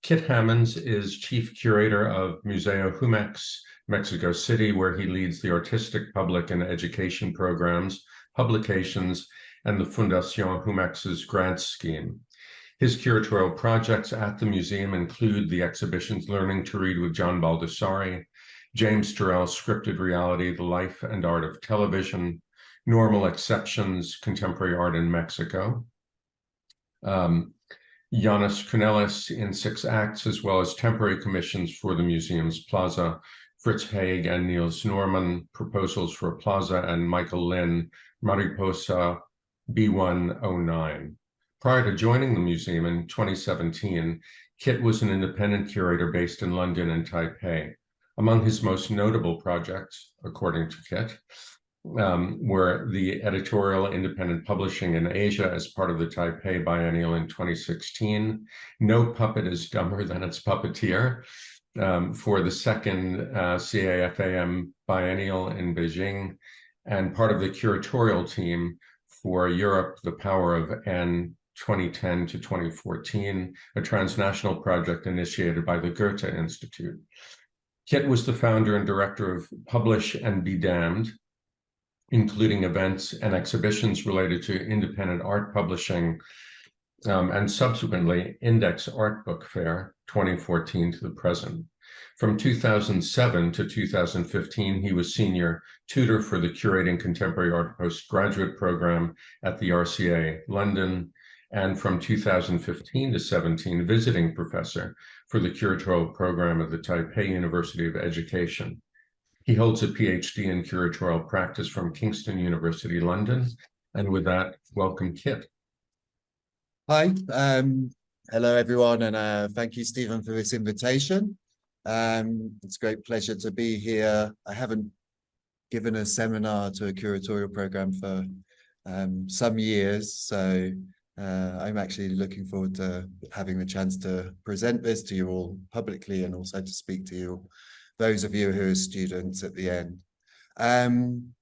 Kit Hammonds is chief curator of Museo Jumex, Mexico City, where he leads the artistic, public, and education programs, publications, and the Fundación Jumex's grants scheme. His curatorial projects at the museum include the exhibitions Learning to Read with John Baldessari, James Turrell's Scripted Reality, The Life and Art of Television, Normal Exceptions, Contemporary Art in Mexico, Yanis Kunelis in 6 acts, as well as temporary commissions for the museum's plaza, Fritz Haig and Niels Norman, Proposals for a Plaza, and Michael Lynn, Mariposa B109. Prior to joining the museum in 2017, Kit was an independent curator based in London and Taipei. Among his most notable projects, according to Kit, were the editorial independent publishing in Asia as part of the Taipei Biennial in 2016, No Puppet is Dumber Than Its Puppeteer, for the second CAFAM Biennial in Beijing, and part of the curatorial team for Europe, The Power of N 2010 to 2014, a transnational project initiated by the Goethe Institute. Kit was the founder and director of Publish and Be Damned, including events and exhibitions related to independent art publishing, and subsequently Index Art Book Fair 2014 to the present. From 2007 to 2015, he was senior tutor for the Curating Contemporary Art postgraduate program at the RCA London, and from 2015 to 17, visiting professor for the curatorial program at the Taipei University of Education. He holds a PhD in curatorial practice from Kingston University, London. And with that, welcome, Kit. Hi, hello everyone, and thank you, Stephen, for this invitation. It's a great pleasure to be here. I haven't given a seminar to a curatorial program for some years, so I'm actually looking forward to having the chance to present this to you all publicly and also to speak to you, those of you who are students, at the end. I'm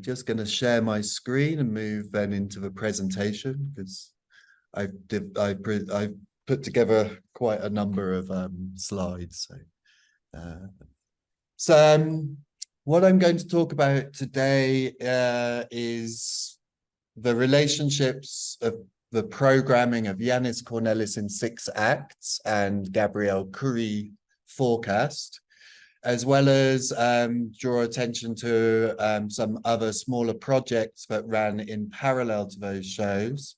just going to share my screen and move then into the presentation, because I've put together quite a number of slides. So what I'm going to talk about today is the relationships of the programming of Yanis Cornelis in 6 acts and Gabrielle Curie Forecast, as well as draw attention to some other smaller projects that ran in parallel to those shows,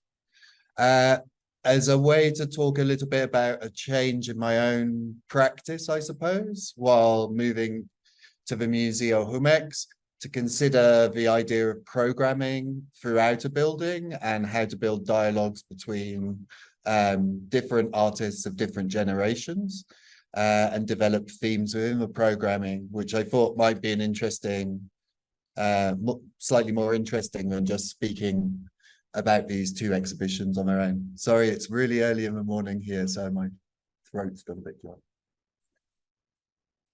as a way to talk a little bit about a change in my own practice, I suppose, while moving to the Museo Jumex, to consider the idea of programming throughout a building and how to build dialogues between different artists of different generations, and develop themes within the programming, which I thought might be an interesting, slightly more interesting than just speaking about these 2 exhibitions on their own. Sorry, it's really early in the morning here, so my throat's got a bit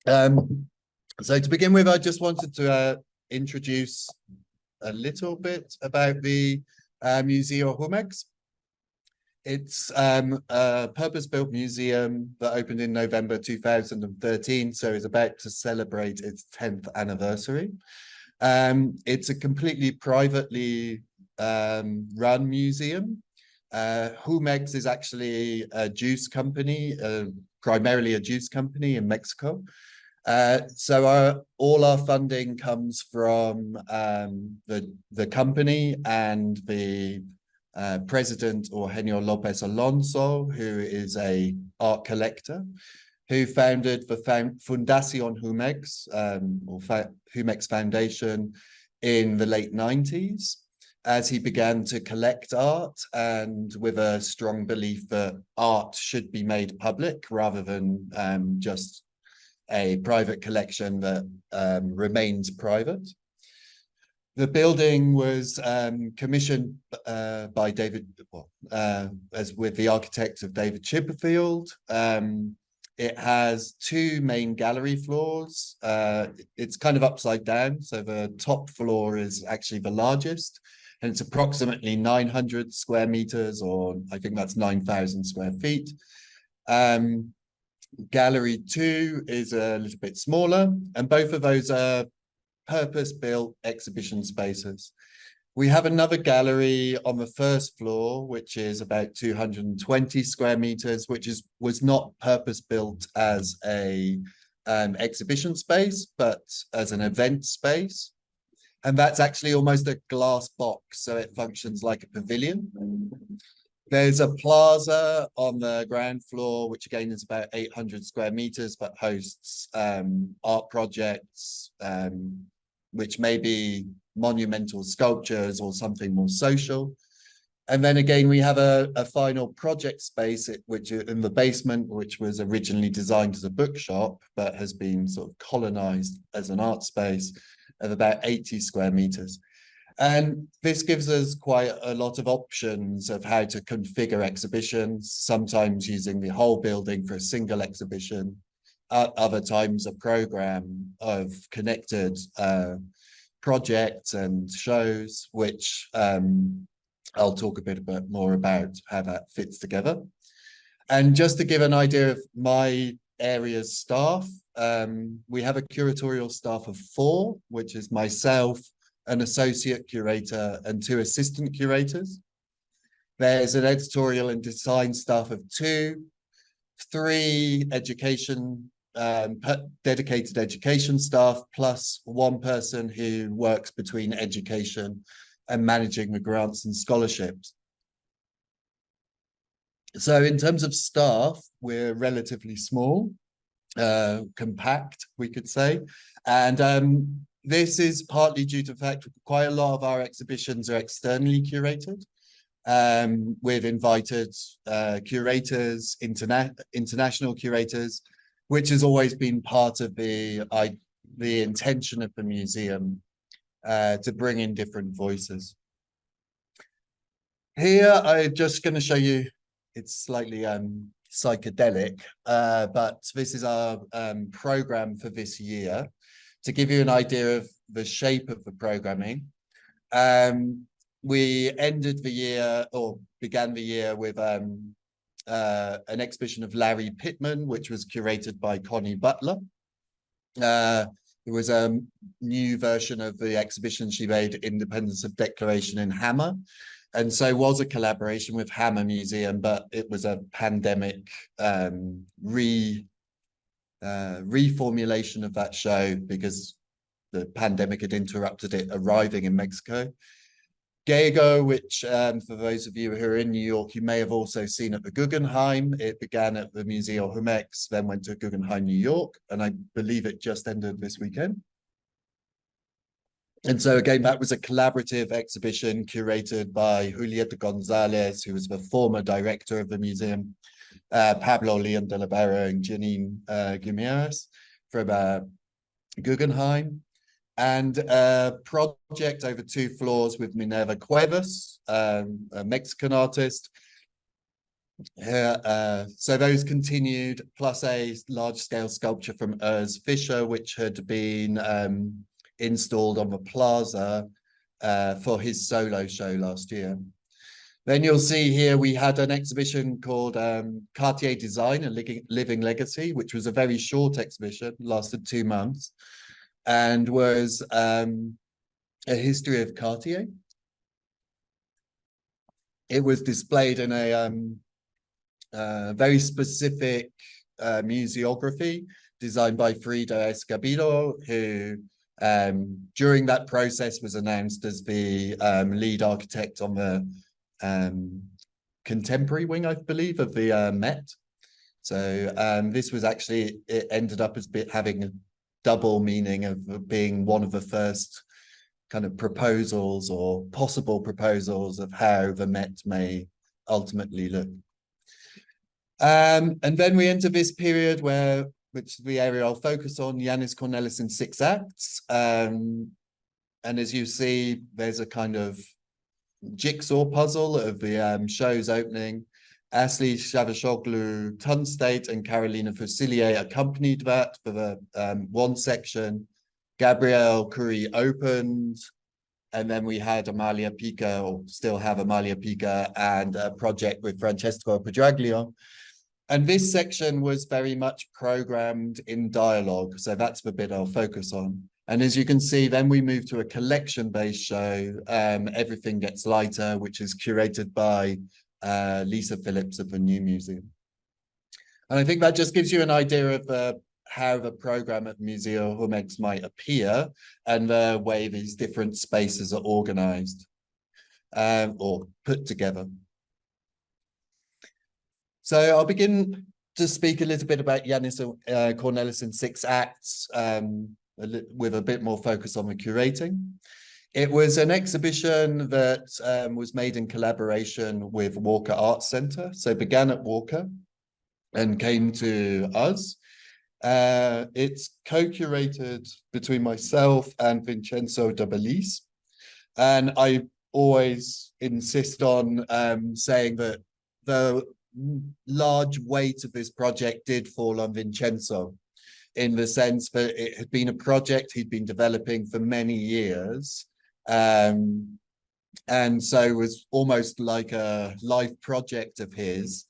dry. So to begin with, I just wanted to introduce a little bit about the Museo Jumex. It's a purpose-built museum that opened in November 2013, so it's about to celebrate its 10th anniversary. It's a completely privately run museum. Jumex is actually a juice company, primarily a juice company in Mexico. So all our funding comes from the company and the president, Eugenio Lopez Alonso, who is a art collector, who founded the Fundación Jumex, or Jumex Foundation, in the late 90s, as he began to collect art, and with a strong belief that art should be made public rather than just a private collection that remains private. The building was commissioned by David, as with the architect of David Chipperfield. It has 2 main gallery floors. It's kind of upside down, so the top floor is actually the largest, and it's approximately 900 square meters, or I think that's 9,000 square feet. Gallery 2 is a little bit smaller, and both of those are purpose-built exhibition spaces. We have another gallery on the first floor, which is about 220 square meters, which was not purpose-built as a exhibition space, but as an event space. And that's actually almost a glass box, so it functions like a pavilion. There's a plaza on the ground floor, which again is about 800 square meters, but hosts art projects, which may be monumental sculptures or something more social. And then again, we have a final project space, which in the basement, which was originally designed as a bookshop, but has been sort of colonized as an art space of about 80 square meters. And this gives us quite a lot of options of how to configure exhibitions, sometimes using the whole building for a single exhibition, other times a program of connected projects and shows, which I'll talk a bit more about how that fits together. And just to give an idea of my area's staff, we have a curatorial staff of 4, which is myself, an associate curator, and 2 assistant curators. There's an editorial and design staff of 2, 3 education, dedicated education staff, plus 1 person who works between education and managing the grants and scholarships. So in terms of staff, we're relatively small, compact, we could say. And this is partly due to the fact that quite a lot of our exhibitions are externally curated. We've invited curators, international curators, which has always been part of the intention of the museum, to bring in different voices. Here, I'm just going to show you, it's slightly psychedelic, but this is our program for this year. To give you an idea of the shape of the programming, we ended the year, or began the year, with an exhibition of Larry Pittman, which was curated by Connie Butler. It was a new version of the exhibition she made, Independence of Declaration in Hammer. And so it was a collaboration with Hammer Museum, but it was a pandemic reformulation of that show because the pandemic had interrupted it arriving in Mexico. Gego, which for those of you who are in New York, you may have also seen at the Guggenheim. It began at the Museo Jumex, then went to Guggenheim, New York, and I believe it just ended this weekend. And so again, that was a collaborative exhibition curated by Julieta Gonzalez, who was the former director of the museum, Pablo Leon de la Barra and Janine Guimeras from Guggenheim, and a project over 2 floors with Minerva Cuevas, a Mexican artist. So those continued, plus a large-scale sculpture from Urs Fischer, which had been installed on the plaza for his solo show last year. Then you'll see here we had an exhibition called Cartier Design, a Living Legacy, which was a very short exhibition, lasted 2 months, and was a history of Cartier. It was displayed in a very specific museography designed by Frida Escobedo, who during that process was announced as the lead architect on the contemporary wing, I believe, of the Met. So this was actually, it ended up as having a double meaning of being one of the first kind of proposals or possible proposals of how the Met may ultimately look. And then we enter this period which is the area I'll focus on, Jannis Cornelissen 6 acts. And as you see, there's a kind of jigsaw puzzle of the show's opening. Asli Shavashoglu Tunstate and Carolina Fusilier accompanied that for the one section. Gabrielle Curie opened, and then we had Amalia Pica, or still have Amalia Pica, and a project with Francesco Pedraglio. And this section was very much programmed in dialogue. So that's the bit I'll focus on. And as you can see, then we move to a collection-based show. Everything Gets Lighter, which is curated by Lisa Phillips of the New Museum. And I think that just gives you an idea of how the program at Museo Jumex might appear and the way these different spaces are organized or put together. So I'll begin to speak a little bit about Yannis Cornelis 6 Acts with a bit more focus on the curating. It was an exhibition that was made in collaboration with Walker Arts Centre. So began at Walker and came to us. It's co-curated between myself and Vincenzo Dabellis. And I always insist on saying that the large weight of this project did fall on Vincenzo, in the sense that it had been a project he'd been developing for many years. And so it was almost like a life project of his.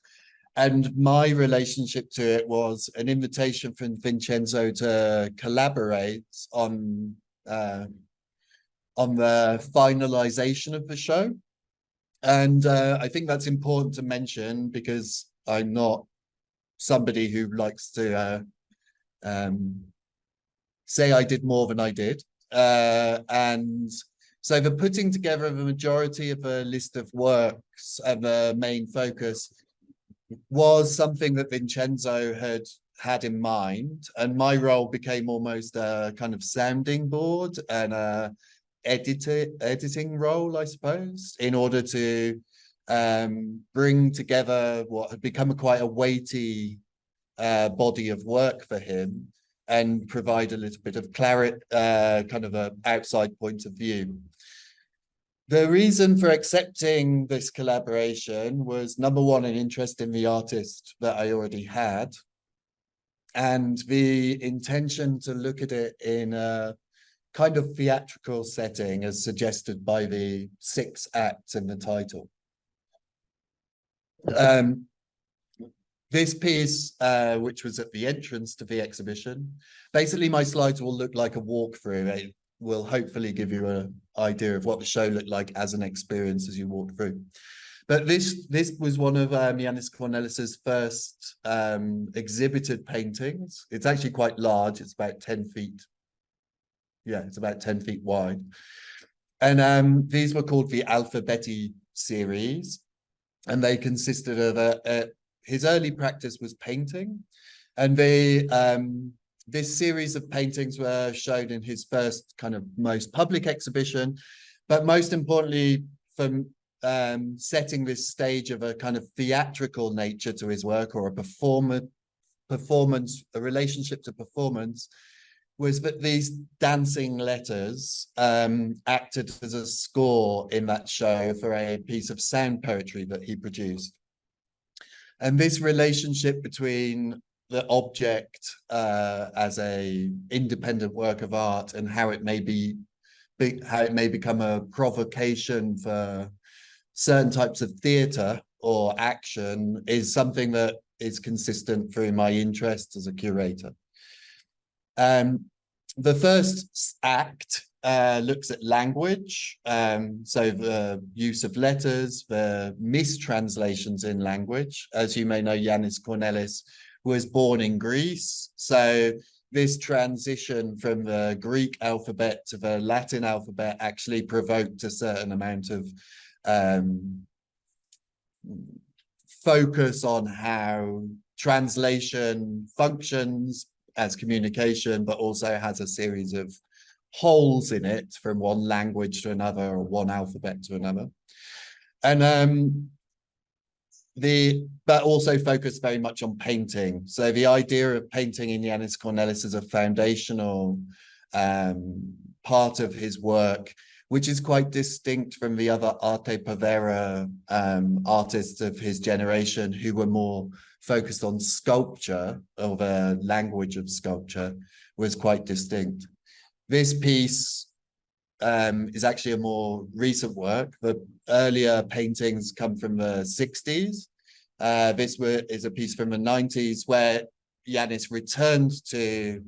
And my relationship to it was an invitation from Vincenzo to collaborate on the finalization of the show. And I think that's important to mention because I'm not somebody who likes to say I did more than I did. And so the putting together of a majority of a list of works and the main focus was something that Vincenzo had in mind. And my role became almost a kind of sounding board and a editing role, I suppose, in order to bring together what had become quite a weighty body of work for him and provide a little bit of clarity, kind of an outside point of view. The reason for accepting this collaboration was, number one, an interest in the artist that I already had, and the intention to look at it in a kind of theatrical setting as suggested by the 6 acts in the title. This piece, which was at the entrance to the exhibition, basically my slides will look like a walkthrough. It will hopefully give you an idea of what the show looked like as an experience as you walk through. But this was one of Yannis Cornelis's first exhibited paintings. It's actually quite large. It's about 10 feet. Yeah, it's about 10 feet wide. And these were called the Alphabeti series. And they consisted of his early practice was painting. And this series of paintings were shown in his first kind of most public exhibition. But most importantly, from setting this stage of a kind of theatrical nature to his work, or a relationship to performance, was that these dancing letters acted as a score in that show for a piece of sound poetry that he produced. And this relationship between the object as a independent work of art and how it may become a provocation for certain types of theatre or action is something that is consistent through my interest as a curator. The first act looks at language, so the use of letters, the mistranslations in language. As you may know, Yannis Cornelis was born in Greece, so this transition from the Greek alphabet to the Latin alphabet actually provoked a certain amount of focus on how translation functions as communication, but also has a series of holes in it from one language to another or one alphabet to another. And but also focused very much on painting. So the idea of painting in Yannis Cornelis is a foundational part of his work, which is quite distinct from the other Arte Povera artists of his generation who were more focused on sculpture, or the language of sculpture was quite distinct. This piece is actually a more recent work. The earlier paintings come from the 60s, Is a piece from the 90s where Yanis returned to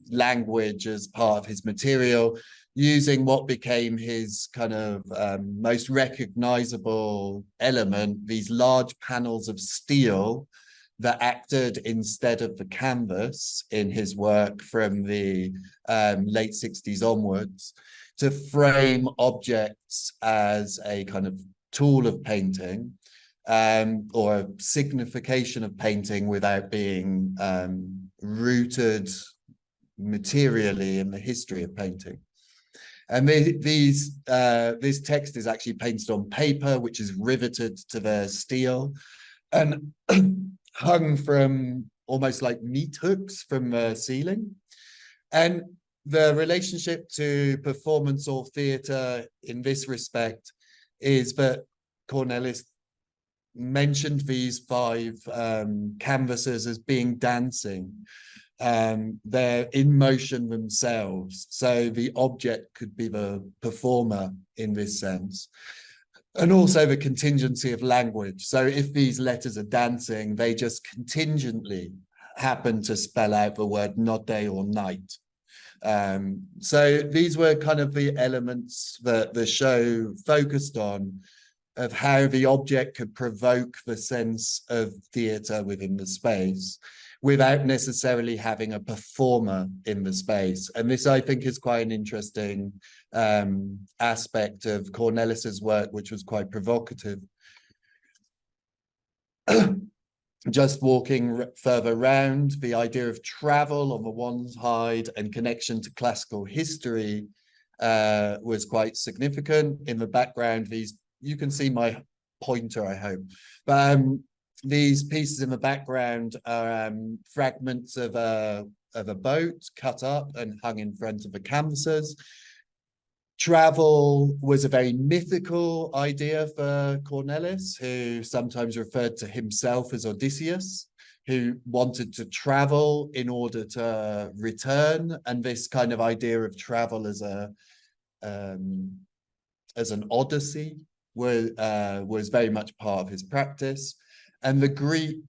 language as part of his material, using what became his kind of most recognizable element, these large panels of steel that acted instead of the canvas in his work from the late 60s onwards, to frame objects as a kind of tool of painting, or a signification of painting without being rooted materially in the history of painting. And this text is actually painted on paper, which is riveted to the steel and hung from almost like meat hooks from the ceiling. And the relationship to performance or theatre in this respect is that Cornelis mentioned these 5 canvases as being dancing. They're in motion themselves, so the object could be the performer in this sense. And also the contingency of language. So if these letters are dancing, they just contingently happen to spell out the word notte or night. So these were kind of the elements that the show focused on, of how the object could provoke the sense of theatre within the space without necessarily having a performer in the space. And this, I think, is quite an interesting aspect of Cornelis's work, which was quite provocative. Just walking further around, the idea of travel on the one side and connection to classical history was quite significant. In the background, you can see my pointer, I hope. But these pieces in the background are fragments of a boat cut up and hung in front of the canvases. Travel was a very mythical idea for Cornelis, who sometimes referred to himself as Odysseus, who wanted to travel in order to return. And this kind of idea of travel as an odyssey was very much part of his practice. And the Greek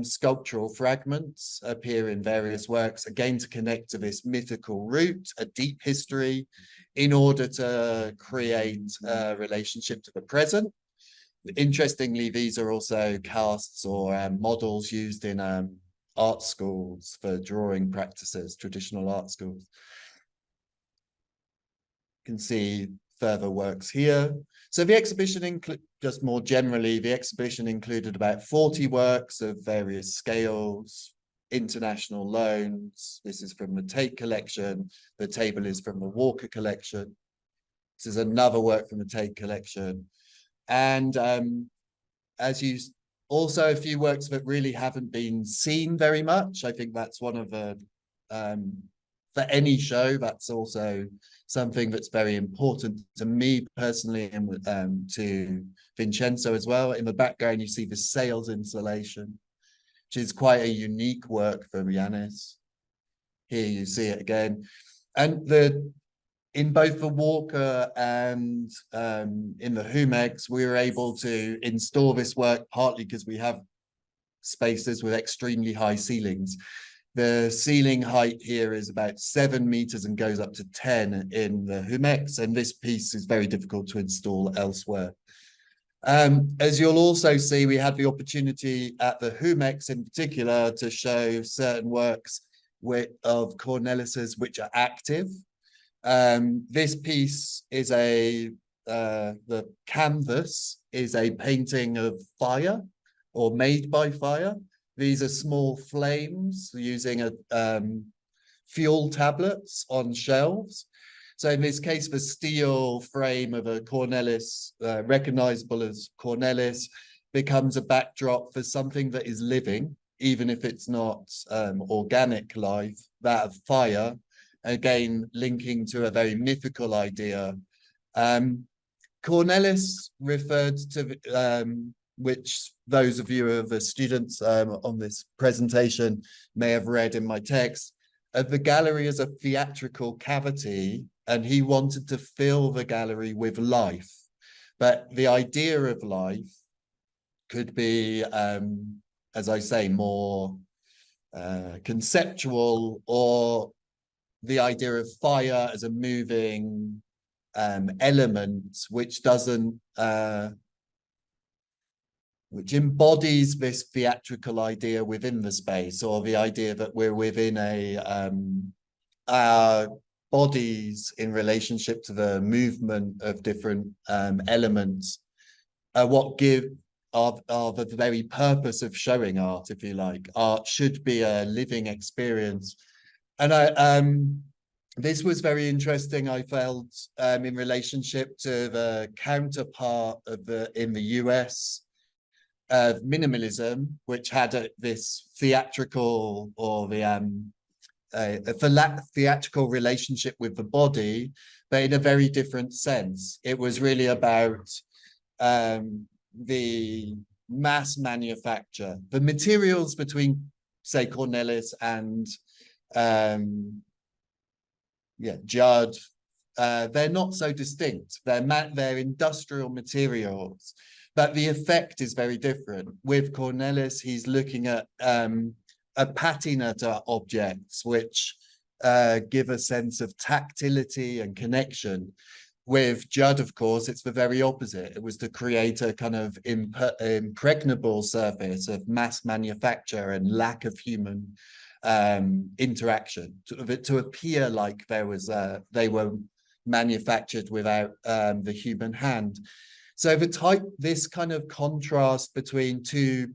sculptural fragments appear in various works, again, to connect to this mythical root, a deep history, in order to create a relationship to the present. Interestingly, these are also casts or models used in art schools for drawing practices, traditional art schools. You can see further works here. So the exhibition just more generally, the exhibition included about 40 works of various scales, international loans. This is from the Tate collection. The table is from the Walker collection. This is another work from the Tate collection. And also a few works that really haven't been seen very much. I think that's one of the, for any show, that's also something that's very important to me personally, and to Vincenzo as well. In the background, you see the sails installation, which is quite a unique work from Yanis. Here you see it again. And in both the Walker and in the Humex, we were able to install this work partly because we have spaces with extremely high ceilings. The ceiling height here is about 7 meters and goes up to 10 in the Humex, and this piece is very difficult to install elsewhere. As you'll also see, we had the opportunity at the Humex in particular to show certain works of Cornelis's which are active. This piece is the canvas is a painting of fire, or made by fire. These are small flames using fuel tablets on shelves. So in this case, the steel frame of a Cornelis, recognizable as Cornelis, becomes a backdrop for something that is living, even if it's not organic life, that of fire, again, linking to a very mythical idea. Cornelis referred to, which those of you who are the students on this presentation may have read in my text, the gallery as a theatrical cavity, and he wanted to fill the gallery with life. But the idea of life could be, as I say, more conceptual, or the idea of fire as a moving element, which doesn't, which embodies this theatrical idea within the space, or the idea that we're within our bodies in relationship to the movement of different elements, what are the very purpose of showing art, if you like. Art should be a living experience. And this was very interesting, I felt, in relationship to the counterpart of in the US of minimalism, which had this theatrical, or the theatrical relationship with the body, but in a very different sense. It was really about the mass manufacture, the materials between, say, Cornelis and Judd. They're not so distinct. They're industrial materials, but the effect is very different. With Cornelis, he's looking at a patina to objects, which give a sense of tactility and connection. With Judd, of course, it's the very opposite. It was to create a kind of impregnable surface of mass manufacture and lack of human interaction, to appear like they were manufactured without the human hand. So this kind of contrast between two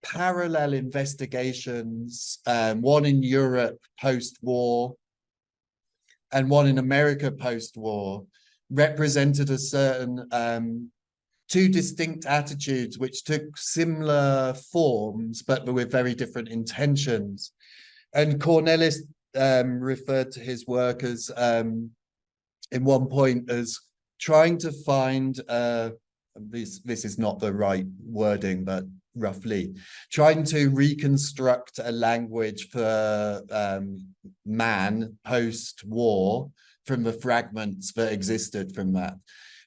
parallel investigations, one in Europe post-war and one in America post-war, represented a certain two distinct attitudes which took similar forms but with very different intentions. And Cornelis referred to his work as, in one point, as trying to find, this is not the right wording, but roughly, trying to reconstruct a language for man post-war from the fragments that existed from that,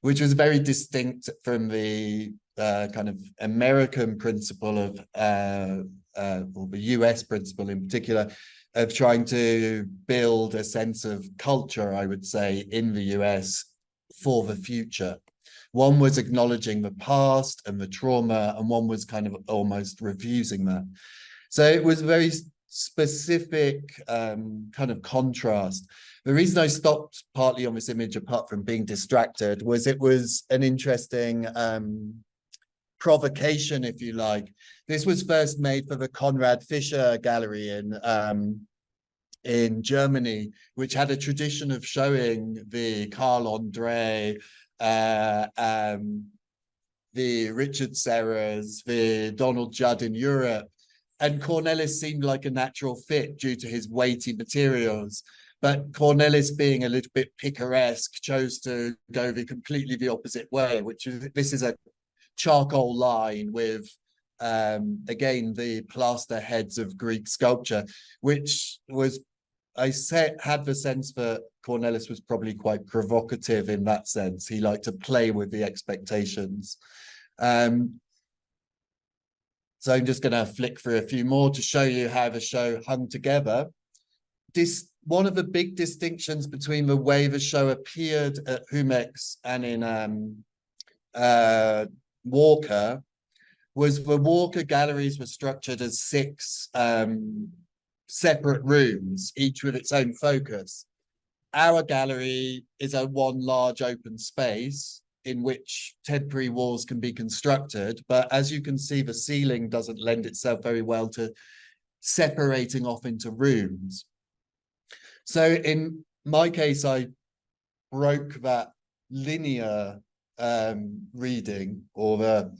which was very distinct from the kind of American principle of, or the US principle in particular, of trying to build a sense of culture, I would say, in the US for the future. One was acknowledging the past and the trauma, and one was kind of almost refusing that. So it was very specific kind of contrast. The reason I stopped partly on this image, apart from being distracted, was it was an interesting provocation, if you like. This was first made for the Konrad Fischer Gallery in Germany, which had a tradition of showing the Carl Andre, the Richard Serres, the Donald Judd in Europe. And Cornelis seemed like a natural fit due to his weighty materials. But Cornelis, being a little bit picaresque, chose to go completely the opposite way, which is, this is a charcoal line with, again, the plaster heads of Greek sculpture, which was, had the sense that Cornelis was probably quite provocative in that sense. He liked to play with the expectations. So I'm just going to flick through a few more to show you how the show hung together. One of the big distinctions between the way the show appeared at Humex and in Walker was the Walker galleries were structured as 6 separate rooms, each with its own focus. Our gallery is a one large open space in which temporary walls can be constructed, but as you can see, the ceiling doesn't lend itself very well to separating off into rooms. So in my case, I broke that linear reading, or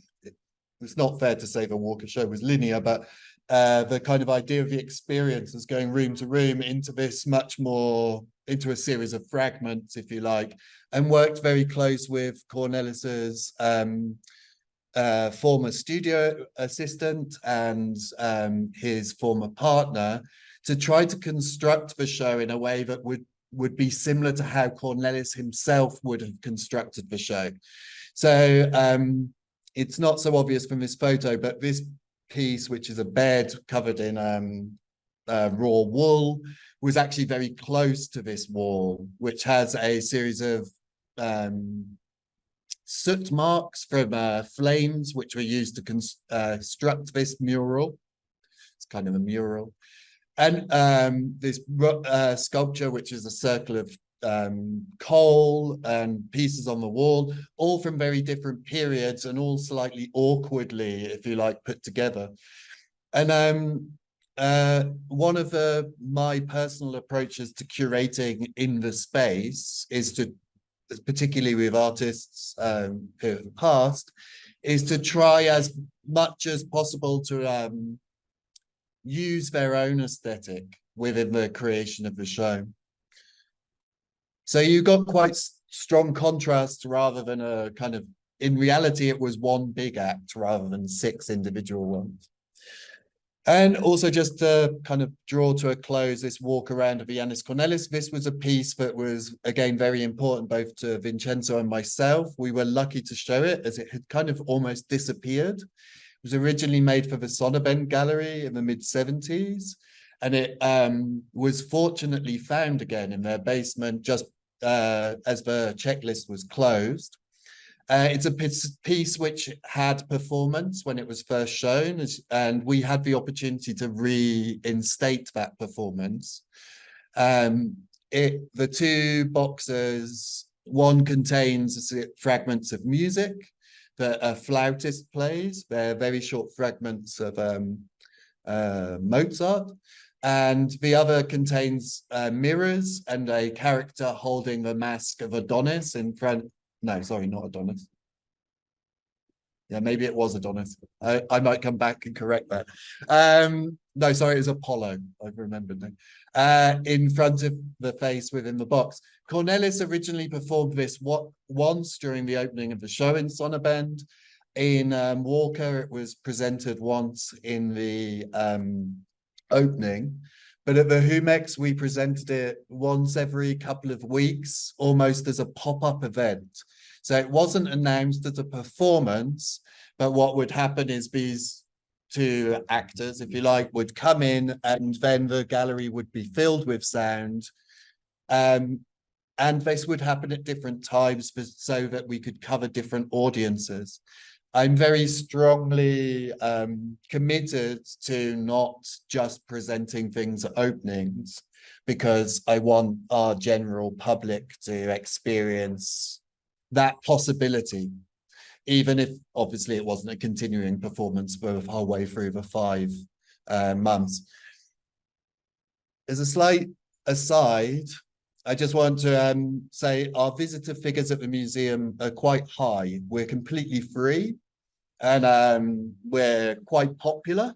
it's not fair to say the Walker show was linear, but the kind of idea of the experience as going room to room into this much more, into a series of fragments, if you like, and worked very close with Cornelis's former studio assistant and his former partner to try to construct the show in a way that would be similar to how Cornelis himself would have constructed the show. So it's not so obvious from this photo, but this piece, which is a bed covered in raw wool, was actually very close to this wall, which has a series of soot marks from flames, which were used to construct this mural. It's kind of a mural. And this sculpture, which is a circle of coal and pieces on the wall, all from very different periods and all slightly awkwardly, if you like, put together. And one of my personal approaches to curating in the space is to, particularly with artists who have passed, is to try as much as possible to use their own aesthetic within the creation of the show. So you got quite strong contrast rather than a kind of, in reality, it was one big act rather than 6 individual ones. And also just to kind of draw to a close this walk around of Yannis Cornelis, this was a piece that was, again, very important both to Vincenzo and myself. We were lucky to show it as it had kind of almost disappeared. It was originally made for the Sonnabend Gallery in the mid-70s, and it was fortunately found again in their basement just as the checklist was closed. It's a piece which had performance when it was first shown, and we had the opportunity to reinstate that performance. The 2 boxes, one contains fragments of music that a flautist plays. They're very short fragments of Mozart. And the other contains mirrors and a character holding the mask of Adonis in front. No, sorry, not Adonis. Yeah, maybe it was Adonis. I might come back and correct that. No, sorry, it was Apollo. I've remembered now. In front of the face within the box. Cornelis originally performed this once during the opening of the show in Sonnabend. In Walker, it was presented once in the opening. But at the Humex, we presented it once every couple of weeks, almost as a pop-up event. So it wasn't announced as a performance, but what would happen is these 2 actors, if you like, would come in and then the gallery would be filled with sound. And this would happen at different times so that we could cover different audiences. I'm very strongly committed to not just presenting things at openings, because I want our general public to experience that possibility, even if obviously it wasn't a continuing performance for the whole way through the 5 months. As a slight aside, I just want to say our visitor figures at the museum are quite high. We're completely free and we're quite popular.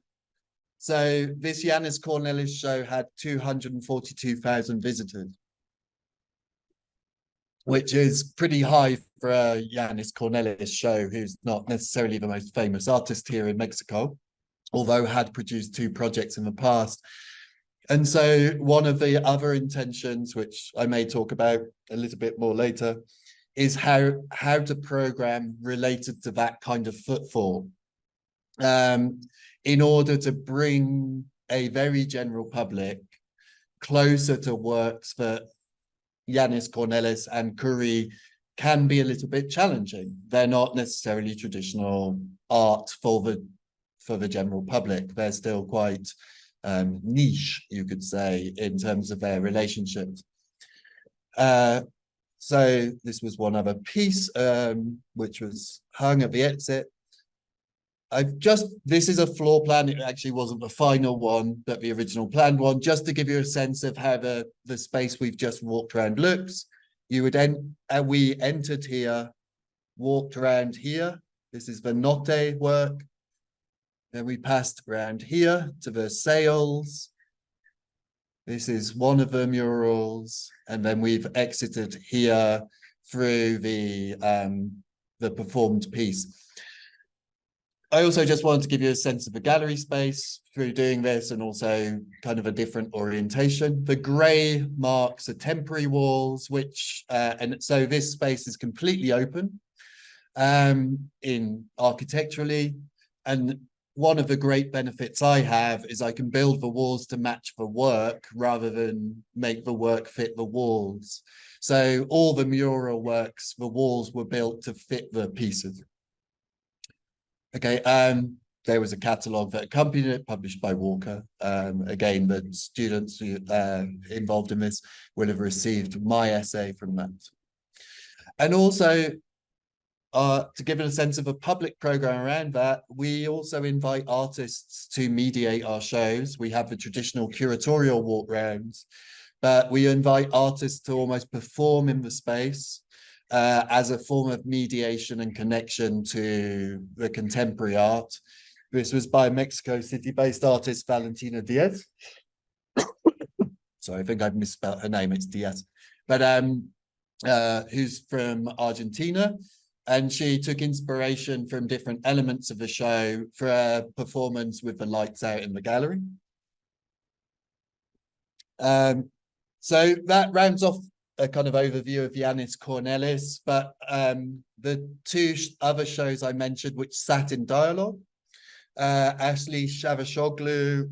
So this Yannis Cornelis show had 242,000 visitors, which is pretty high for a Yannis Cornelis show, who's not necessarily the most famous artist here in Mexico, although had produced 2 projects in the past. And so one of the other intentions, which I may talk about a little bit more later, is how to program related to that kind of footfall in order to bring a very general public closer to works that Yannis Cornelis and Curie can be a little bit challenging. They're not necessarily traditional art for the general public. They're still quite niche, you could say, in terms of their relationships. So this was one other piece, which was hung at the exit. This is a floor plan. It actually wasn't the final one, but the original planned one, just to give you a sense of how the space we've just walked around looks. We entered here, walked around here. This is the Notte work. Then we passed around here to the sails. This is one of the murals. And then we've exited here through the performed piece. I also just wanted to give you a sense of the gallery space through doing this, and also kind of a different orientation. The grey marks are temporary walls, and so this space is completely open. in architecturally. And one of the great benefits I have is I can build the walls to match the work rather than make the work fit the walls. So all the mural works, the walls were built to fit the pieces. Okay, there was a catalogue that accompanied it, published by Walker. Again, the students who, involved in this will have received my essay from that. And also, to give it a sense of a public program around that, we also invite artists to mediate our shows. We have the traditional curatorial walk rounds, but we invite artists to almost perform in the space as a form of mediation and connection to the contemporary art. This was by Mexico City-based artist Valentina Diaz. Sorry, I think I've misspelled her name, it's Diaz. But who's from Argentina. And she took inspiration from different elements of the show for a performance with the lights out in the gallery. So that rounds off a kind of overview of Yanis Cornelis, but the two other shows I mentioned, which sat in dialogue, Ashley Shavashoglu,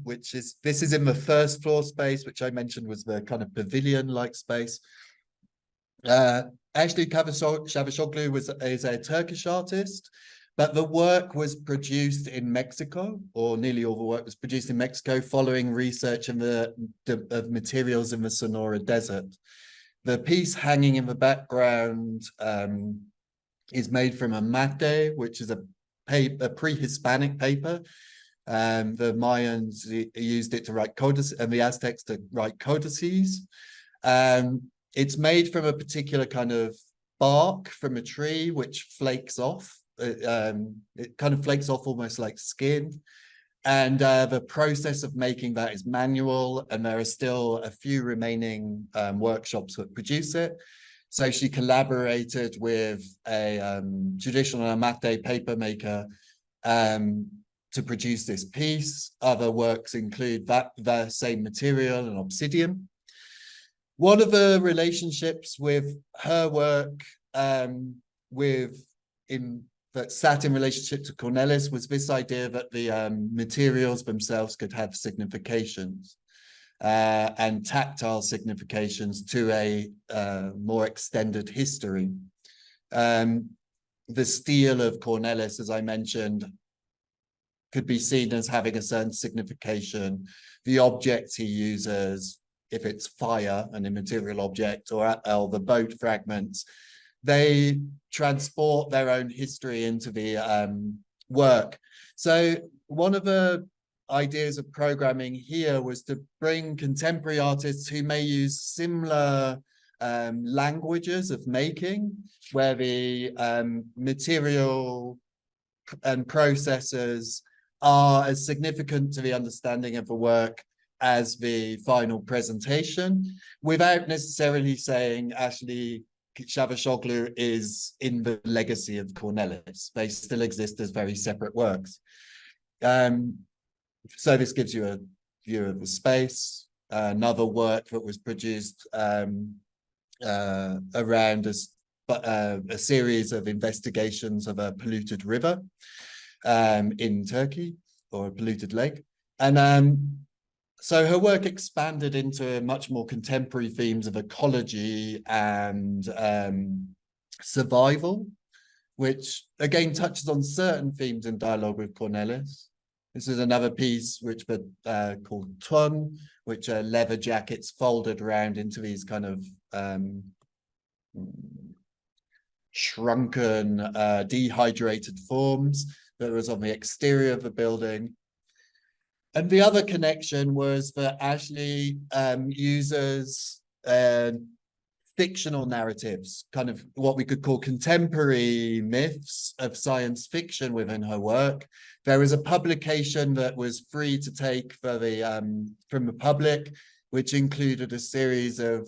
this is in the first floor space, which I mentioned was the kind of pavilion-like space. Ashley Shavashoglu is a Turkish artist, but the work was produced in Mexico, or nearly all the work was produced in Mexico following research of materials in the Sonora Desert. The piece hanging in the background is made from a mate, which is a pre-Hispanic paper. The Mayans used it to write codices, and the Aztecs to write codices. It's made from a particular kind of bark from a tree, which flakes off. It kind of flakes off almost like skin. And the process of making that is manual, and there are still a few remaining workshops that produce it. So she collaborated with a traditional amate paper maker to produce this piece. Other works include the same material and obsidian. One of the relationships with her work that sat in relationship to Cornelis was this idea that the materials themselves could have significations and tactile significations to a more extended history. The steel of Cornelis, as I mentioned, could be seen as having a certain signification. The objects he uses, if it's fire, an immaterial object, or the boat fragments, they transport their own history into the work. So one of the ideas of programming here was to bring contemporary artists who may use similar languages of making, where the material and processes are as significant to the understanding of the work as the final presentation, without necessarily saying Ashley Shavashoglu is in the legacy of Cornelis. They still exist as very separate works. So this gives you a view of the space. Another work that was produced around a series of investigations of a polluted river in Turkey, or a polluted lake. And so her work expanded into much more contemporary themes of ecology and survival, which again touches on certain themes in dialogue with Cornelis. This is another piece which called Tun, which are leather jackets folded around into these kind of shrunken, dehydrated forms that was on the exterior of the building. And the other connection was that Ashley uses fictional narratives, kind of what we could call contemporary myths of science fiction within her work. There was a publication that was free to take for from the public, which included a series of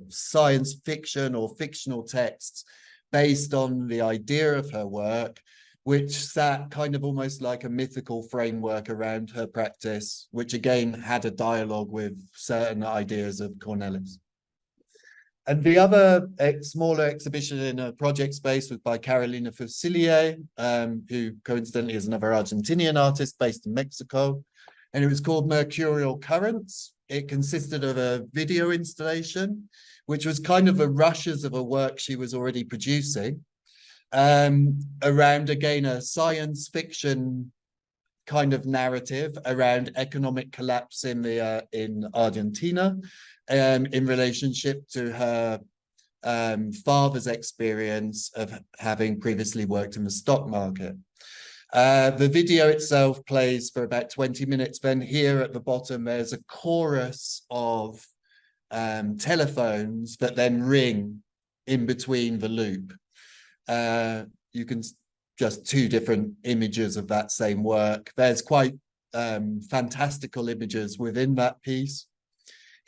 science fiction or fictional texts based on the idea of her work, which sat kind of almost like a mythical framework around her practice, which again had a dialogue with certain ideas of Cornelis. And the other smaller exhibition in a project space was by Carolina Fusilier, who coincidentally is another Argentinian artist based in Mexico. And it was called Mercurial Currents. It consisted of a video installation, which was kind of the rushes of a work she was already producing, around, again, a science fiction kind of narrative around economic collapse in Argentina, in relationship to her father's experience of having previously worked in the stock market. The video itself plays for about 20 minutes. Then here at the bottom, there's a chorus of telephones that then ring in between the loop. You can just two different images of that same work. There's quite fantastical images within that piece.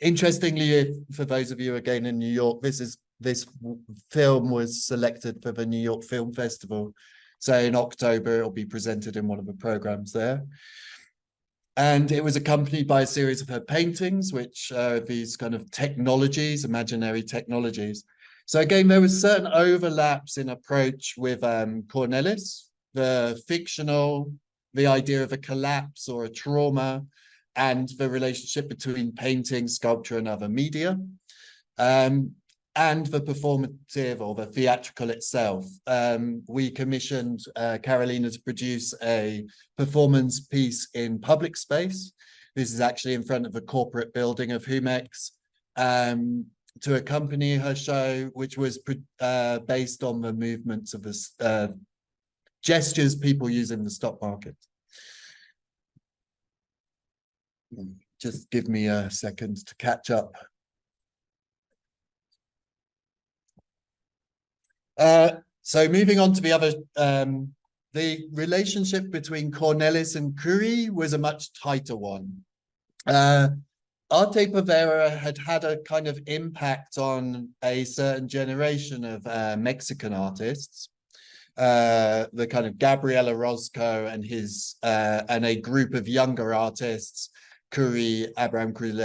Interestingly, for those of you again in New York, this film was selected for the New York Film Festival. So in October, it'll be presented in one of the programs there. And it was accompanied by a series of her paintings, which are these kind of technologies, imaginary technologies. So again, there was certain overlaps in approach with Cornelis, the fictional, the idea of a collapse or a trauma, and the relationship between painting, sculpture, and other media, and the performative or the theatrical itself. We commissioned Carolina to produce a performance piece in public space. This is actually in front of a corporate building of Jumex, to accompany her show, which was based on the movements of the gestures people use in the stock market. Just give me a second to catch up. So moving on to the other, the relationship between Cornelis and Curie was a much tighter one. Arte Povera had a kind of impact on a certain generation of Mexican artists, the kind of Gabriel Orozco and his and a group of younger artists, Curie, Abraham Cruz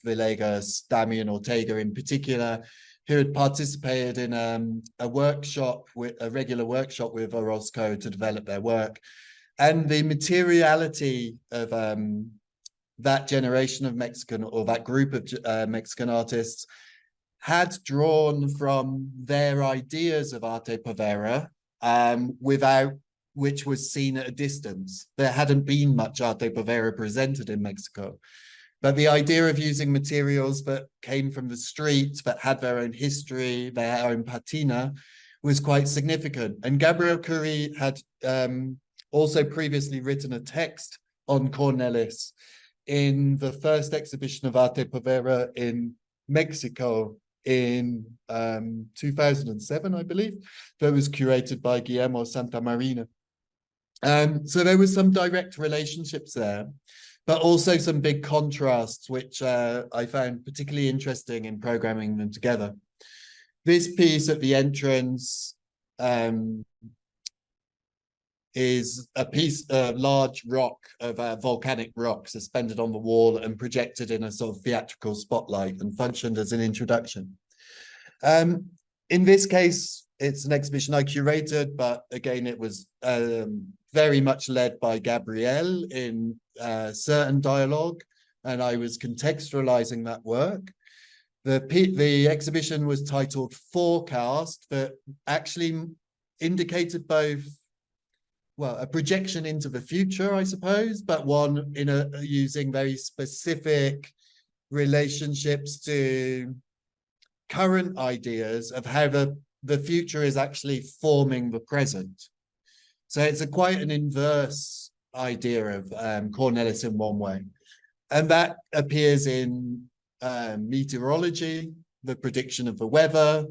Villegas, Damian Ortega in particular, who had participated in a workshop, a regular workshop with Orozco to develop their work. And the materiality of that generation of Mexican, or that group of Mexican artists, had drawn from their ideas of Arte Povera, without which was seen at a distance. There hadn't been much Arte Povera presented in Mexico. But the idea of using materials that came from the street, that had their own history, their own patina, was quite significant. And Gabriel Curie had also previously written a text on Cornelis in the first exhibition of Arte Povera in Mexico in 2007, I believe, that was curated by Guillermo Santamarina. So there was some direct relationships there, but also some big contrasts, which I found particularly interesting in programming them together. This piece at the entrance is a piece of large rock, of volcanic rock suspended on the wall and projected in a sort of theatrical spotlight and functioned as an introduction. In this case, it's an exhibition I curated, but again, it was very much led by Gabrielle in certain dialogue, and I was contextualizing that work. The exhibition was titled Forecast, that actually indicated both, well, a projection into the future, I suppose, but one in using very specific relationships to current ideas of how the future is actually forming the present. So it's quite an inverse idea of Cornelis in one way. And that appears in meteorology, the prediction of the weather,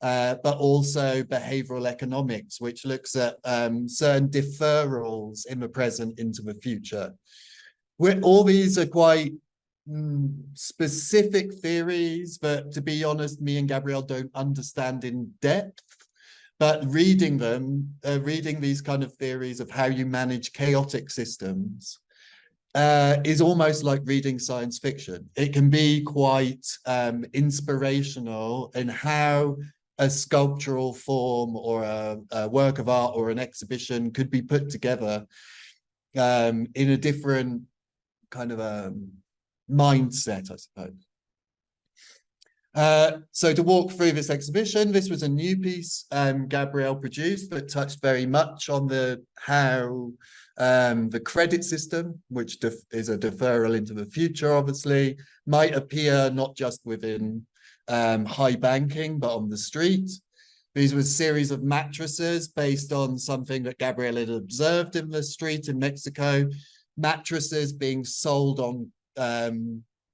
but also behavioral economics, which looks at certain deferrals in the present into the future. All these are quite specific theories, but to be honest, me and Gabrielle don't understand in depth. But reading them, reading these kind of theories of how you manage chaotic systems, is almost like reading science fiction. It can be quite inspirational in how a sculptural form or a work of art or an exhibition could be put together in a different kind of mindset, I suppose. So to walk through this exhibition, this was a new piece Gabriel produced that touched very much on how the credit system, which is a deferral into the future, obviously, might appear not just within high banking, but on the street. These were a series of mattresses based on something that Gabriel had observed in the street in Mexico, mattresses being sold on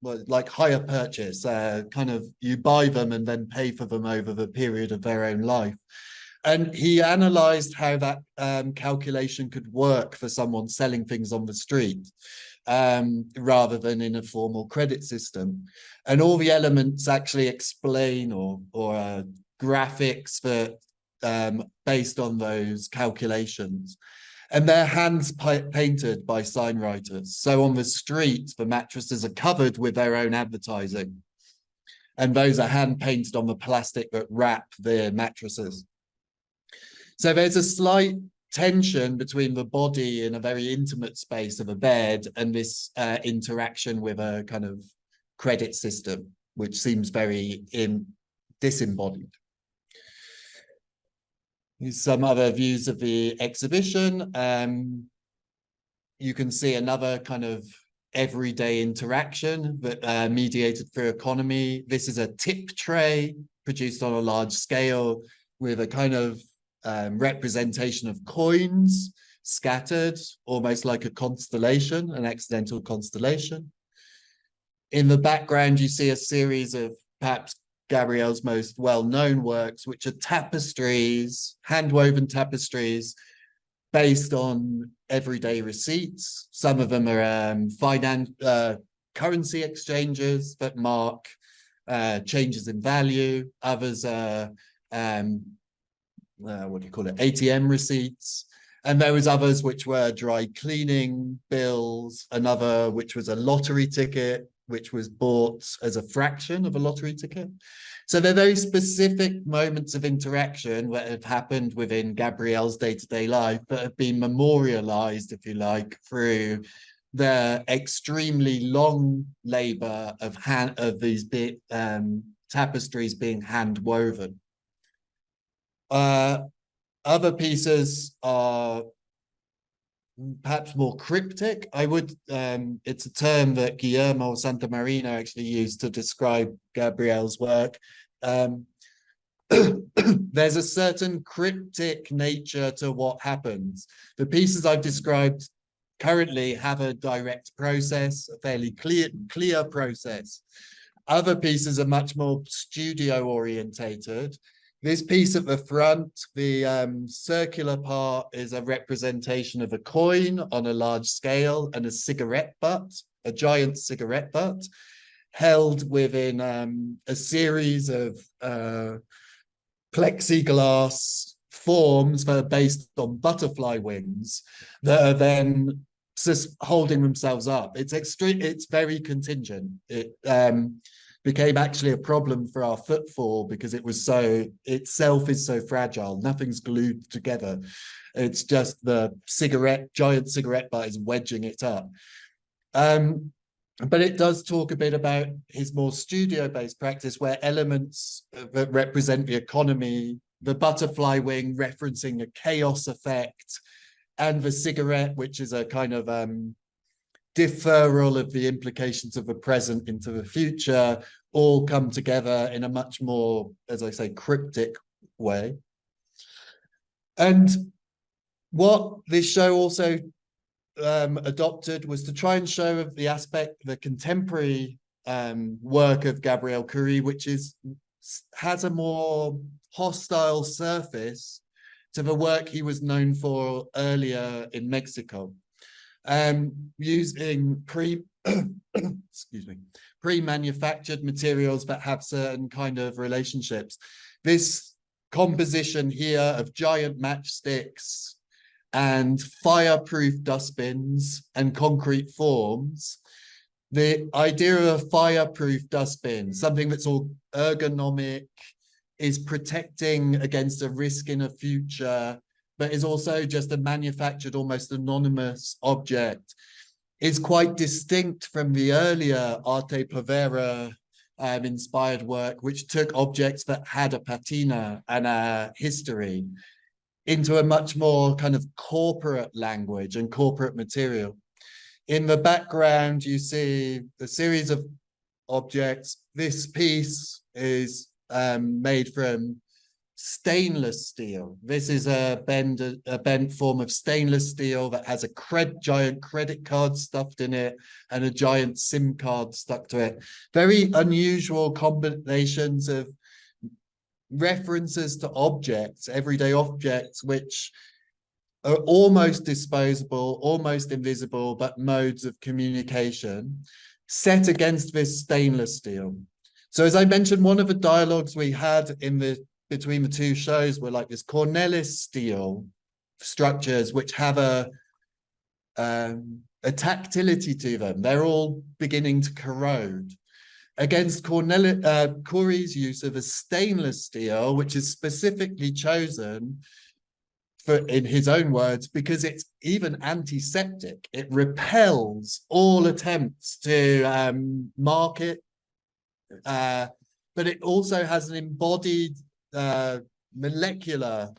like hire purchase, kind of you buy them and then pay for them over the period of their own life. And he analyzed how that calculation could work for someone selling things on the street rather than in a formal credit system. And all the elements actually explain or graphics that based on those calculations. And they're hands painted by sign writers. So on the street, the mattresses are covered with their own advertising. And those are hand painted on the plastic that wrap the mattresses. So there's a slight tension between the body in a very intimate space of a bed and this interaction with a kind of credit system, which seems very disembodied. Here's some other views of the exhibition. You can see another kind of everyday interaction that mediated through economy. This is a tip tray produced on a large scale with a kind of representation of coins scattered, almost like a constellation, an accidental constellation. In the background, you see a series of perhaps Gabriel's most well-known works, which are tapestries, hand-woven tapestries based on everyday receipts. Some of them are currency exchanges that mark changes in value. Others are, what do you call it, ATM receipts. And there was others which were dry cleaning bills, another which was a lottery ticket, which was bought as a fraction of a lottery ticket. So they're very specific moments of interaction that have happened within Gabriel's day-to-day life that have been memorialized, if you like, through the extremely long labor of these tapestries being hand woven. Other pieces are perhaps more cryptic. It's a term that Guillermo Santamarina actually used to describe Gabriel's work. There's a certain cryptic nature to what happens. The pieces I've described currently have a direct process, a fairly clear process. Other pieces are much more studio orientated. This piece at the front, the circular part, is a representation of a coin on a large scale and a cigarette butt, a giant cigarette butt, held within a series of plexiglass forms that are based on butterfly wings that are then just holding themselves up. It's very contingent. It became actually a problem for our footfall because itself is so fragile. Nothing's glued together. It's just the giant cigarette butt is wedging it up. But it does talk a bit about his more studio-based practice where elements that represent the economy, the butterfly wing referencing a chaos effect, and the cigarette, which is a kind of deferral of the implications of the present into the future, all come together in a much more, as I say, cryptic way. And what this show also adopted was to try and show the contemporary work of Gabriel Curie, which has a more hostile surface to the work he was known for earlier in Mexico. Using pre-manufactured materials that have certain kind of relationships. This composition here of giant matchsticks and fireproof dustbins and concrete forms. The idea of a fireproof dustbin, something that's all ergonomic, is protecting against a risk in a future, but is also just a manufactured, almost anonymous object, is quite distinct from the earlier arte povera inspired work, which took objects that had a patina and a history into a much more kind of corporate language and corporate material. In the background, you see a series of objects. This piece is made from stainless steel. This is a bent form of stainless steel that has a giant credit card stuffed in it and a giant SIM card stuck to it. Very unusual combinations of references to objects, everyday objects, which are almost disposable, almost invisible, but modes of communication set against this stainless steel. So as I mentioned, one of the dialogues we had between the two shows were like this Cornelis steel structures, which have a tactility to them. They're all beginning to corrode. Against Khoury's use of a stainless steel, which is specifically chosen in his own words, because it's even antiseptic. It repels all attempts to mark it, but it also has an embodied molecular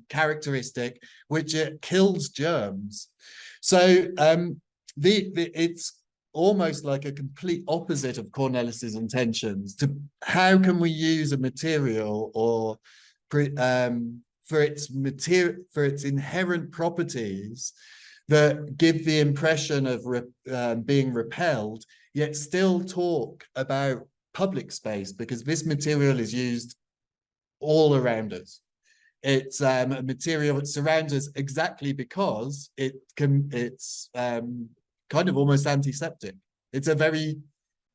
characteristic, which it kills germs. So it's almost like a complete opposite of Cornelis's intentions. How can we use a material or for its inherent properties that give the impression of being repelled, yet still talk about public space, because this material is used all around us. It's a material that surrounds us exactly because it's kind of almost antiseptic. It's a very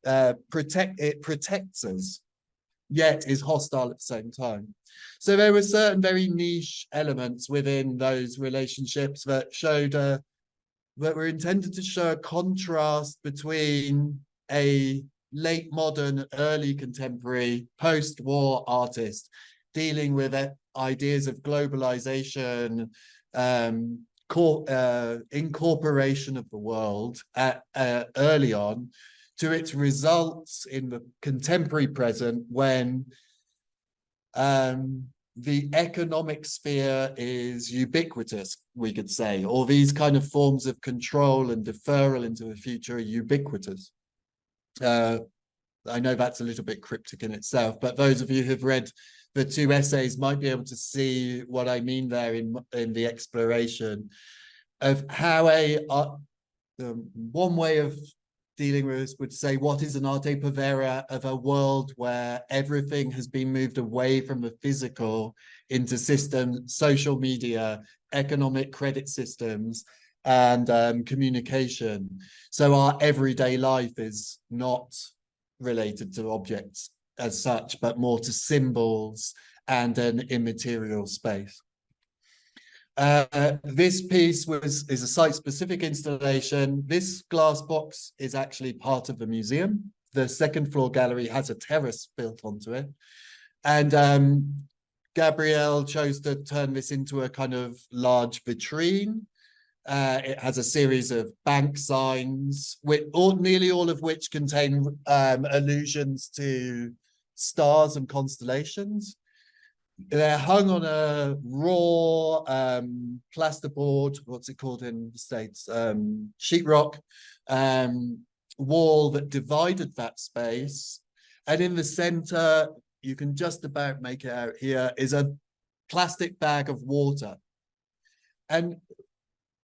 it protects us, yet is hostile at the same time. So there were certain very niche elements within those relationships that showed that were intended to show a contrast between a late modern, early contemporary, post-war artist dealing with ideas of globalization, incorporation of the world early on, to its results in the contemporary present, when the economic sphere is ubiquitous, we could say, or these kind of forms of control and deferral into the future are ubiquitous. I know that's a little bit cryptic in itself, but those of you who've read the two essays might be able to see what I mean there in the exploration of how one way of dealing with this would say, what is an arte povera of a world where everything has been moved away from the physical into systems, social media, economic credit systems, and communication. So our everyday life is not related to objects as such, but more to symbols and an immaterial space. This piece is a site-specific installation. This glass box is actually part of the museum. The second floor gallery has a terrace built onto it. And Gabrielle chose to turn this into a kind of large vitrine. It has a series of bank signs, nearly all of which contain allusions to stars and constellations. They're hung on a raw plasterboard, what's it called in the States? Sheetrock wall that divided that space. And in the center, you can just about make it out here, is a plastic bag of water. And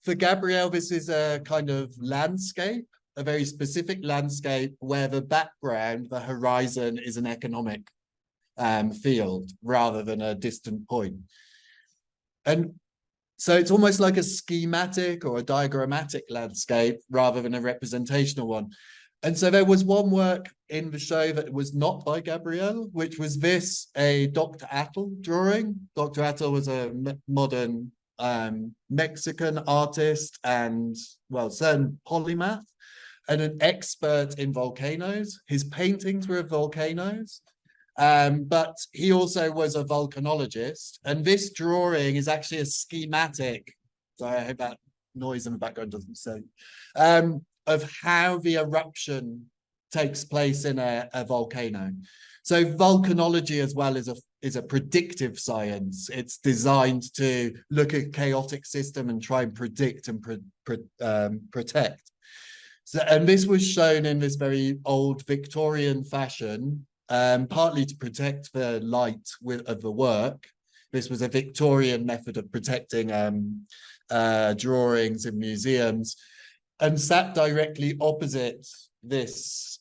for Gabrielle, this is a kind of landscape, a very specific landscape where the background, the horizon, is an economic field rather than a distant point. And so it's almost like a schematic or a diagrammatic landscape rather than a representational one. And so there was one work in the show that was not by Gabrielle, which was a Dr. Attle drawing. Dr. Attle was a modern Mexican artist and, well, certain polymath and an expert in volcanoes. His paintings were of volcanoes, but he also was a volcanologist. And this drawing is actually a schematic. Sorry, I hope that noise in the background doesn't say, of how the eruption takes place in a volcano. So volcanology as well is a predictive science. It's designed to look at chaotic system and try and predict and protect. So, and this was shown in this very old Victorian fashion, partly to protect the light of the work. This was a Victorian method of protecting drawings in museums, and sat directly opposite this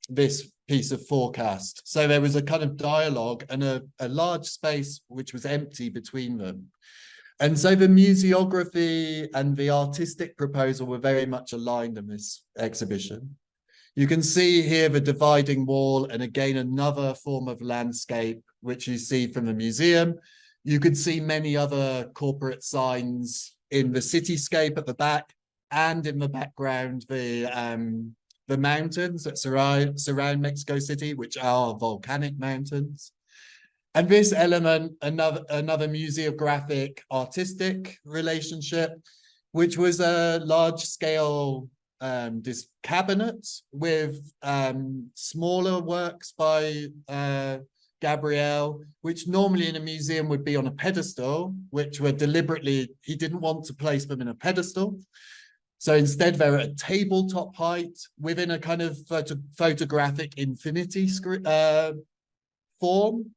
this piece of forecast. So there was a kind of dialogue and a large space which was empty between them. And so the museography and the artistic proposal were very much aligned in this exhibition. You can see here the dividing wall, and again, another form of landscape, which you see from the museum. You could see many other corporate signs in the cityscape at the back, and in the background, the mountains that surround Mexico City, which are volcanic mountains. And this element, another museographic artistic relationship, which was a large scale this cabinet with smaller works by Gabriel, which normally in a museum would be on a pedestal, which were deliberately, he didn't want to place them in a pedestal. So instead, they're at tabletop height within a kind of photographic infinity form,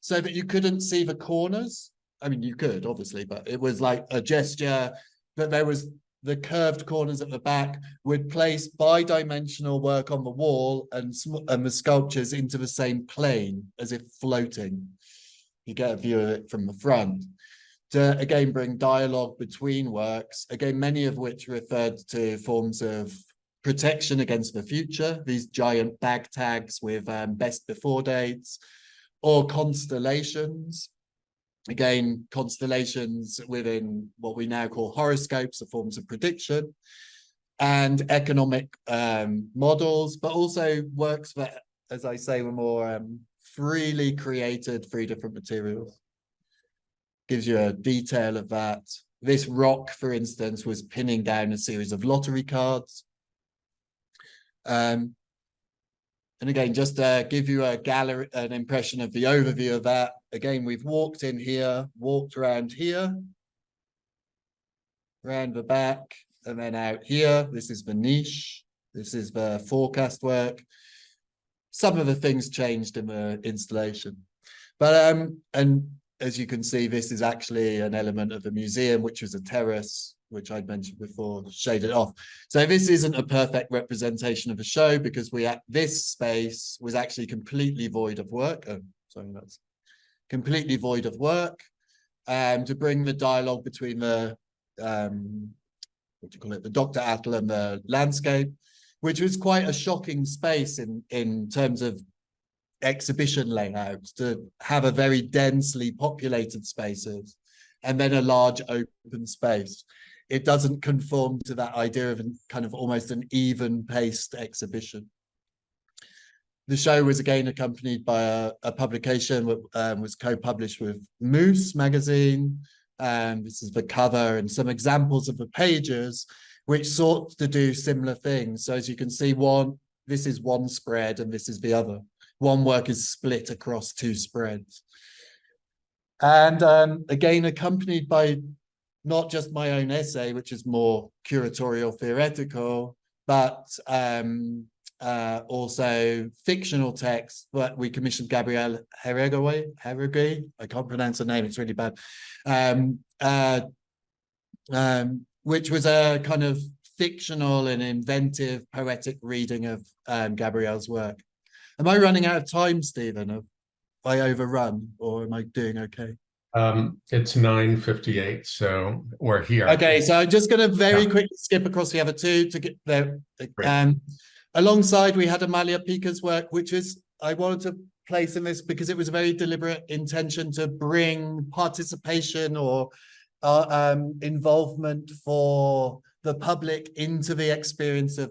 so that you couldn't see the corners. I mean, you could, obviously, but it was like a gesture that there was the curved corners at the back would place bi-dimensional work on the wall and the sculptures into the same plane, as if floating. You get a view of it from the front. To again bring dialogue between works, again, many of which referred to forms of protection against the future, these giant bag tags with best before dates, or constellations. Again, constellations within what we now call horoscopes, or forms of prediction, and economic models, but also works that, as I say, were more freely created through different materials. Gives you a detail of that. This rock, for instance, was pinning down a series of lottery cards. And again, just to give you an impression of the overview of that. Again, we've walked in here, walked around here, around the back, and then out here. This is the niche. This is the forecast work. Some of the things changed in the installation. But, and as you can see, this is actually an element of the museum, which was a terrace, which I'd mentioned before, shaded off. So this isn't a perfect representation of a show, because this space was actually completely void of work. Oh, sorry, that's completely void of work. To bring the dialogue between the, what do you call it, the Dr. Atl and the landscape, which was quite a shocking space in terms of exhibition layouts, to have a very densely populated spaces and then a large open space. It doesn't conform to that idea of kind of almost an even paced exhibition. The show was again accompanied by a publication that was co-published with Moose magazine. This is the cover and some examples of the pages, which sought to do similar things. So as you can see, this is one spread and this is the other. One work is split across two spreads. And again, accompanied by not just my own essay, which is more curatorial theoretical, but also fictional text that we commissioned Gabriel Jauregui. I can't pronounce her name, it's really bad. Which was a kind of fictional and inventive poetic reading of Gabriel's work. Am I running out of time, Stephen? Have I overrun, or am I doing okay? It's 9:58, so we're here. Okay, so I'm just going to very quickly skip across the other two to get there. Alongside, we had Amalia Pica's work, which I wanted to place in this because it was a very deliberate intention to bring participation or involvement for the public into the experience of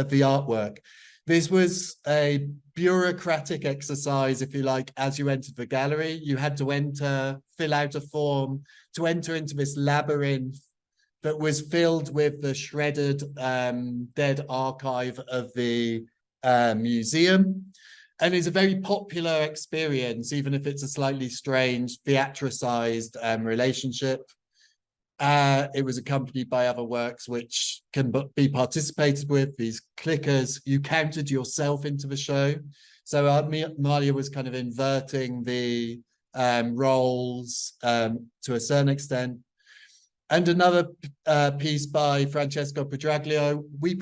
the artwork. This was a bureaucratic exercise, if you like, as you entered the gallery. You had to fill out a form to enter into this labyrinth that was filled with the shredded dead archive of the museum. And it's a very popular experience, even if it's a slightly strange theatricized relationship. It was accompanied by other works which can be participated with, these clickers. You counted yourself into the show. So Amalia was kind of inverting the roles to a certain extent. And another piece by Francesco Pedraglio, we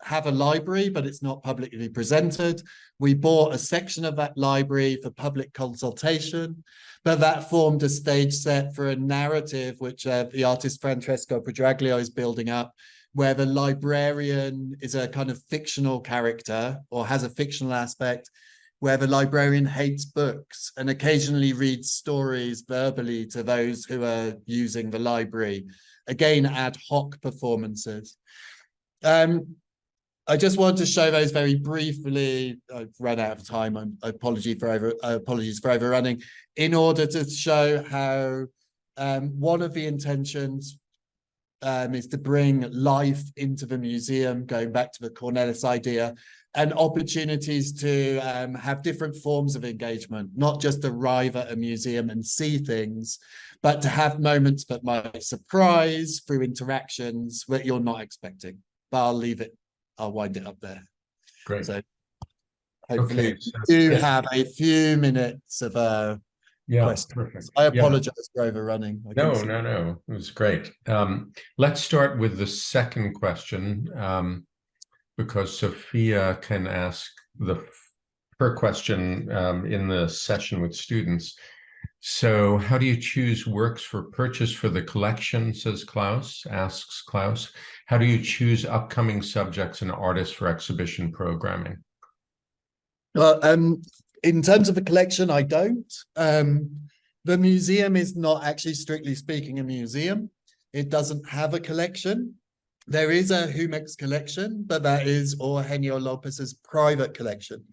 have a library, but it's not publicly presented. We bought a section of that library for public consultation, but that formed a stage set for a narrative which the artist Francesco Pedraglio is building up, where the librarian is a kind of fictional character or has a fictional aspect, where the librarian hates books and occasionally reads stories verbally to those who are using the library. Again, ad hoc performances. I just want to show those very briefly. I've run out of time. Apologies for overrunning. In order to show how one of the intentions is to bring life into the museum, going back to the Cornelis idea, and opportunities to have different forms of engagement, not just arrive at a museum and see things, but to have moments that might surprise through interactions that you're not expecting. But I'll wind it up there. Great. So hopefully so, you have a few minutes of questions. Perfect. I apologize for overrunning. No. It was great. Let's start with the second question, because Sophia can ask her question in the session with students. So how do you choose works for purchase for the collection, asks Klaus. How do you choose upcoming subjects and artists for exhibition programming? Well, in terms of the collection, I don't. The museum is not actually, strictly speaking, a museum. It doesn't have a collection. There is a Jumex collection, but that is Eugenio Lopez's private collection.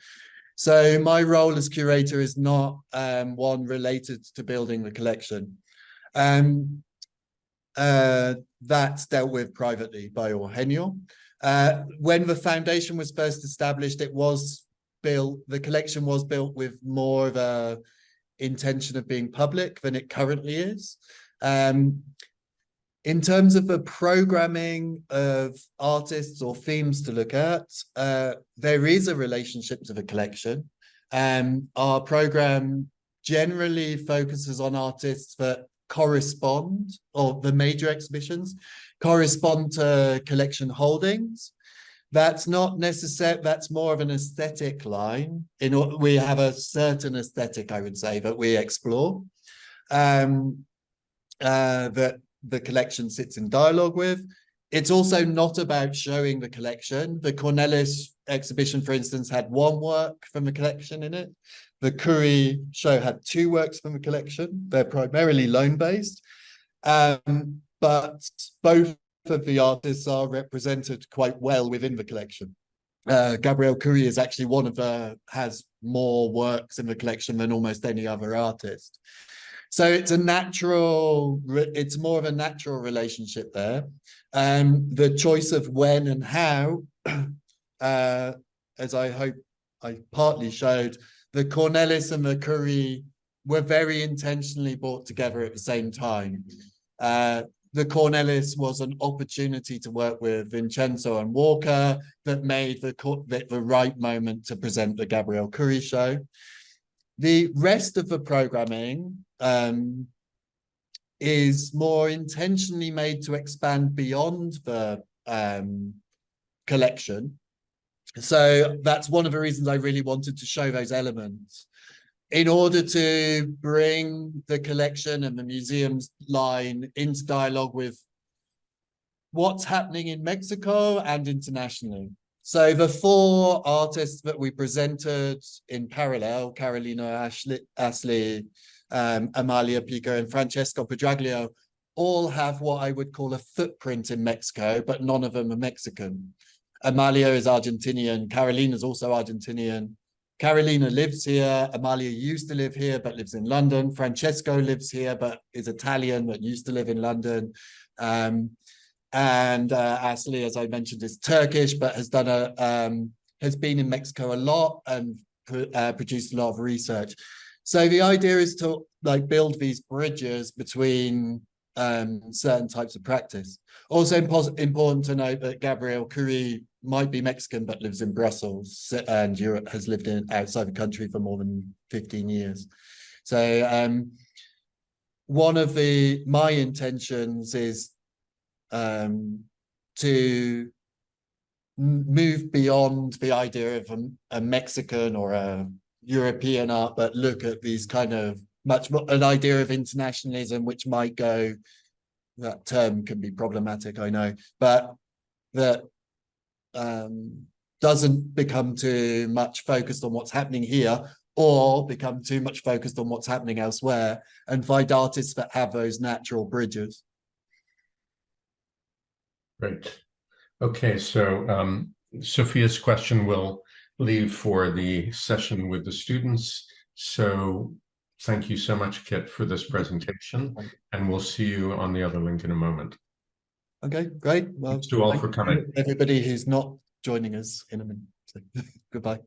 So my role as curator is not one related to building the collection. That's dealt with privately by Eugenio. When the foundation was first established, the collection was built with more of a intention of being public than it currently is. In terms of the programming of artists or themes to look at, there is a relationship to the collection. Our program generally focuses on artists that correspond, or the major exhibitions correspond to collection holdings. That's not necessary, that's more of an aesthetic line. We have a certain aesthetic, I would say, that we explore, that the collection sits in dialogue with. It's also not about showing the collection. The Cornelis exhibition, for instance, had one work from the collection in it. The Curie show had 2 works from the collection. They're primarily loan-based, but both of the artists are represented quite well within the collection. Gabriel Curie is actually has more works in the collection than almost any other artist. So it's more of a natural relationship there. The choice of when and how, as I hope I partly showed, the Cornelis and the Curie were very intentionally brought together at the same time. The Cornelis was an opportunity to work with Vincenzo and Walker that made the right moment to present the Gabriel Curie show. The rest of the programming is more intentionally made to expand beyond the collection. So that's one of the reasons I really wanted to show those elements. In order to bring the collection and the museum's line into dialogue with what's happening in Mexico and internationally. So the 4 artists that we presented in parallel, Carolina Astley, Amalia Pico and Francesco Pedraglio, all have what I would call a footprint in Mexico, but none of them are Mexican. Amalia is Argentinian. Carolina is also Argentinian. Carolina lives here. Amalia used to live here, but lives in London. Francesco lives here, but is Italian, but used to live in London. Asli, as I mentioned, is Turkish, but has done has been in Mexico a lot and produced a lot of research. So the idea is to like build these bridges between certain types of practice. Also important to note that Gabriel Curie might be Mexican but lives in Brussels and Europe, has lived outside the country for more than 15 years. So one of my intentions is to move beyond the idea of a Mexican or a European art, but look at these kind of much more an idea of internationalism, which might go, that term can be problematic, I know, but that doesn't become too much focused on what's happening here or become too much focused on what's happening elsewhere, and find artists that have those natural bridges. Great. Okay, so Sophia's question will leave for the session with the students. So thank you so much, Kit, for this presentation, and we'll see you on the other link in a moment. Okay, great. Well, thanks to all for coming. Everybody who's not joining us in a minute. So, goodbye.